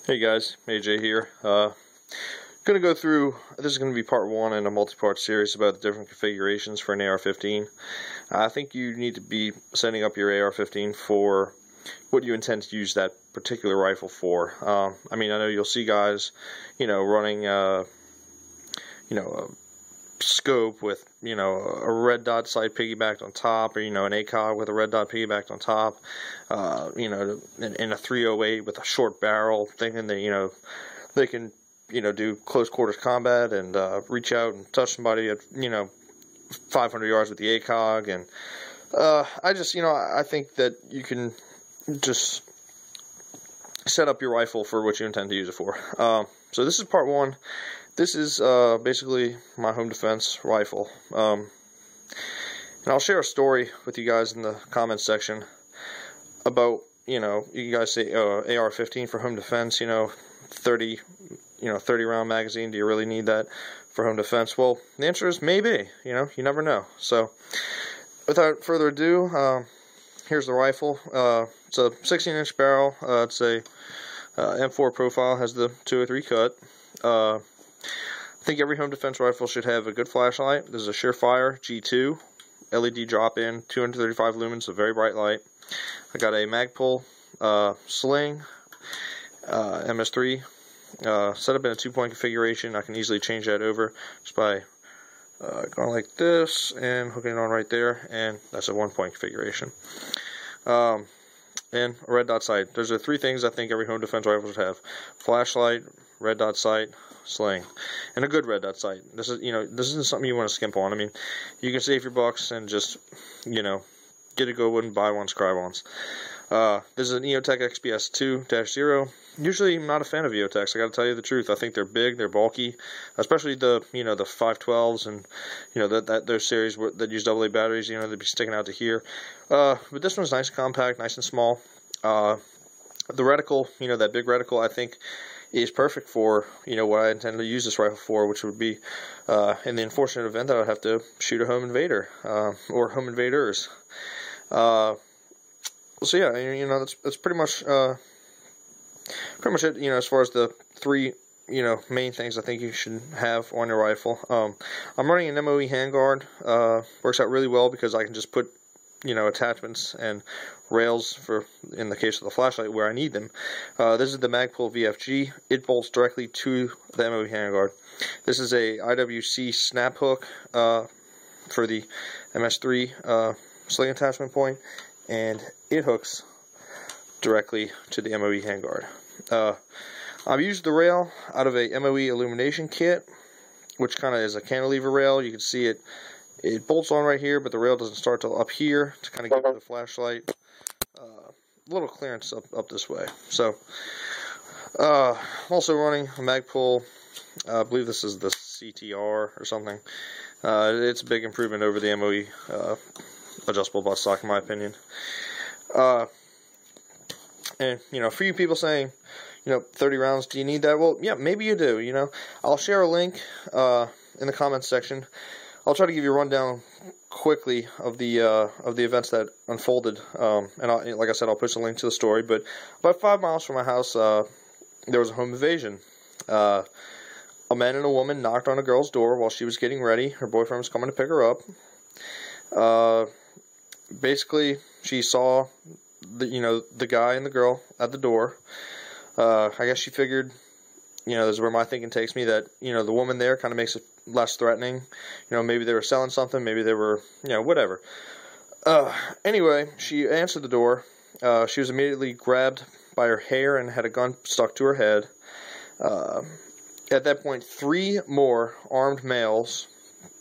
Hey guys, AJ here. Gonna go through, this is gonna be part one in a multi-part series about the different configurations for an AR-15. I think you need to be setting up your AR-15 for what you intend to use that particular rifle for. I mean, I know you'll see guys, running, a scope with, a red dot sight piggybacked on top, or, an ACOG with a red dot piggybacked on top, in a 308 with a short barrel, thinking that, they can, do close quarters combat and, reach out and touch somebody at, 500 yards with the ACOG. And, I think that you can just set up your rifle for what you intend to use it for. So this is part one. This is basically my home defense rifle, and I'll share a story with you guys in the comments section about, you guys say AR-15 for home defense, 30 round magazine, do you really need that for home defense? Well, the answer is maybe, you never know. So without further ado, here's the rifle. It's a 16-inch barrel. It's a M4 profile, has the 203 cut. I think every home defense rifle should have a good flashlight. This is a Surefire G2 LED drop-in, 235 lumens, a very bright light. I got a Magpul sling, MS3, set up in a 2-point configuration. I can easily change that over just by going like this and hooking it on right there, and that's a 1-point configuration. And a red dot sight. Those are three things I think every home defense rifle should have: flashlight, red dot sight, sling, and a good red dot sight. This is, this isn't something you want to skimp on. I mean, you can save your bucks and just, get a good one, buy ones, cry ones. This is an EOTech XPS 2-0. Usually, I'm not a fan of EOTechs. I got to tell you the truth. I think they're big, they're bulky, especially the, the 512s and, those series that use AA batteries. They'd be sticking out to here. But this one's nice and compact, nice and small. The reticle, that big reticle, I think is perfect for, what I intend to use this rifle for, which would be, in the unfortunate event that I'd have to shoot a home invader, or home invaders. So yeah, that's pretty much it, as far as the three, main things I think you should have on your rifle. I'm running an MOE handguard. Works out really well because I can just put, attachments and rails for, in the case of the flashlight, where I need them. This is the Magpul VFG. It bolts directly to the MOE handguard. This is a IWC snap hook for the MS3 sling attachment point, and it hooks directly to the MOE handguard. I've used the rail out of a MOE illumination kit, which kind of is a cantilever rail. You can see it bolts on right here, but the rail doesn't start till up here to kind of give the flashlight a little clearance up this way. So, also running a Magpul, I believe this is the CTR or something. It's a big improvement over the MOE adjustable buttstock, in my opinion. And, for you people saying, 30 rounds, do you need that? Well, yeah, maybe you do, I'll share a link in the comments section. I'll try to give you a rundown quickly of the events that unfolded, and like I said, I'll push a link to the story. But about 5 miles from my house, there was a home invasion. A man and a woman knocked on a girl's door while she was getting ready. Her boyfriend was coming to pick her up. Basically, she saw the guy and the girl at the door. I guess she figured, this is where my thinking takes me, that, the woman there kind of makes it less threatening. Maybe they were selling something, maybe they were, whatever. Anyway, she answered the door. She was immediately grabbed by her hair and had a gun stuck to her head. At that point, 3 more armed males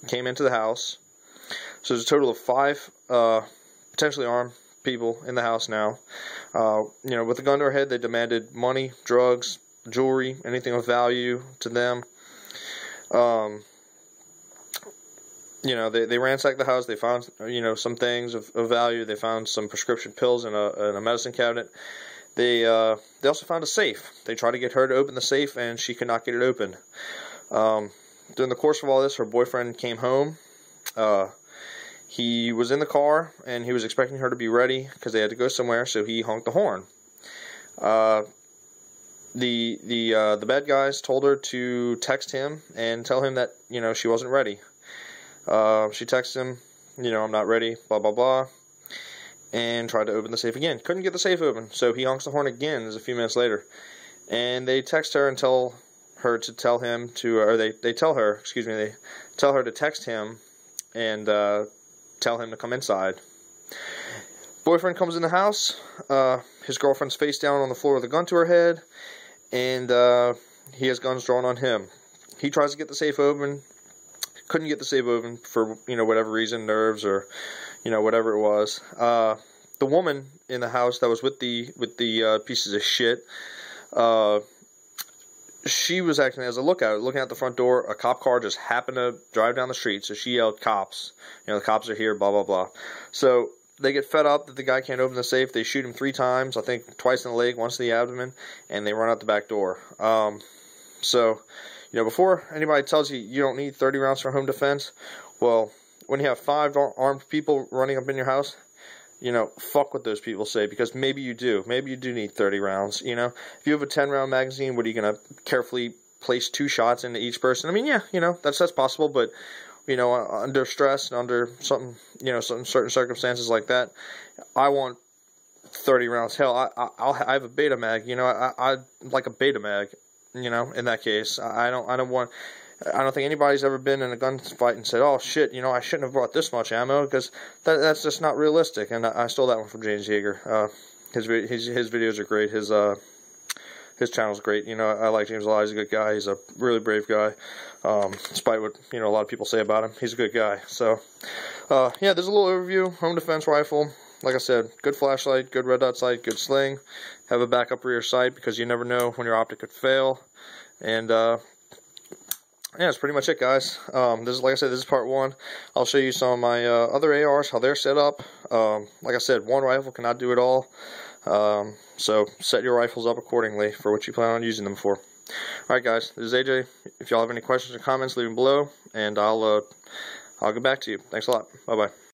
came into the house. So there's a total of 5 potentially armed people in the house now. With a gun to her head, they demanded money, drugs, jewelry, anything of value to them. They ransacked the house. They found, some things of value. They found some prescription pills in a medicine cabinet. They also found a safe. They tried to get her to open the safe, and she could not get it open. During the course of all this, her boyfriend came home. He was in the car, and he was expecting her to be ready because they had to go somewhere, so he honked the horn. the bad guys told her to text him and tell him that, you know, she wasn't ready. She texted him, you know, I'm not ready, blah, blah, blah, and tried to open the safe again. Couldn't get the safe open, so he honks the horn again. This is a few minutes later. And they text her and tell her to tell him to, or they tell her, excuse me, they tell her to text him and tell him to come inside. Boyfriend comes in the house. His girlfriend's face down on the floor with a gun to her head, and he has guns drawn on him. He tries to get the safe open. Couldn't get the safe open for, you know, whatever reason, nerves or, you know, whatever it was. The woman in the house that was with the pieces of shit, she was acting as a lookout, looking at the front door. A cop car just happened to drive down the street, so she yelled, "Cops! You know, the cops are here." Blah blah blah. So they get fed up that the guy can't open the safe. They shoot him 3 times, I think twice in the leg, once in the abdomen, and they run out the back door. So, you know, before anybody tells you you don't need 30 rounds for home defense, well, when you have 5 armed people running up in your house, you know, fuck what those people say, because maybe you do. Maybe you do need 30 rounds, you know. If you have a 10-round magazine, what are you going to carefully place 2 shots into each person? I mean, yeah, you know, that's possible, but, you know, under stress and under something, you know, some certain circumstances like that, I want 30 rounds. Hell, I have a beta mag, you know, I like a beta mag, you know, in that case. I don't think anybody's ever been in a gunfight and said, "Oh shit, you know, I shouldn't have brought this much ammo," because that's just not realistic. And I stole that one from James Yeager. His videos are great. His channel's great. You know, I like James a lot. He's a good guy. He's a really brave guy. Despite what, you know, a lot of people say about him, he's a good guy. So, yeah, there's a little overview. Home defense rifle. Like I said, good flashlight, good red dot sight, good sling. Have a backup rear sight because you never know when your optic could fail. And yeah, that's pretty much it, guys. This is, like I said, this is part 1. I'll show you some of my other ARs, how they're set up. Like I said, one rifle cannot do it all. So set your rifles up accordingly for what you plan on using them for. Alright, guys, this is AJ. If y'all have any questions or comments, leave them below, and I'll get back to you. Thanks a lot. Bye-bye.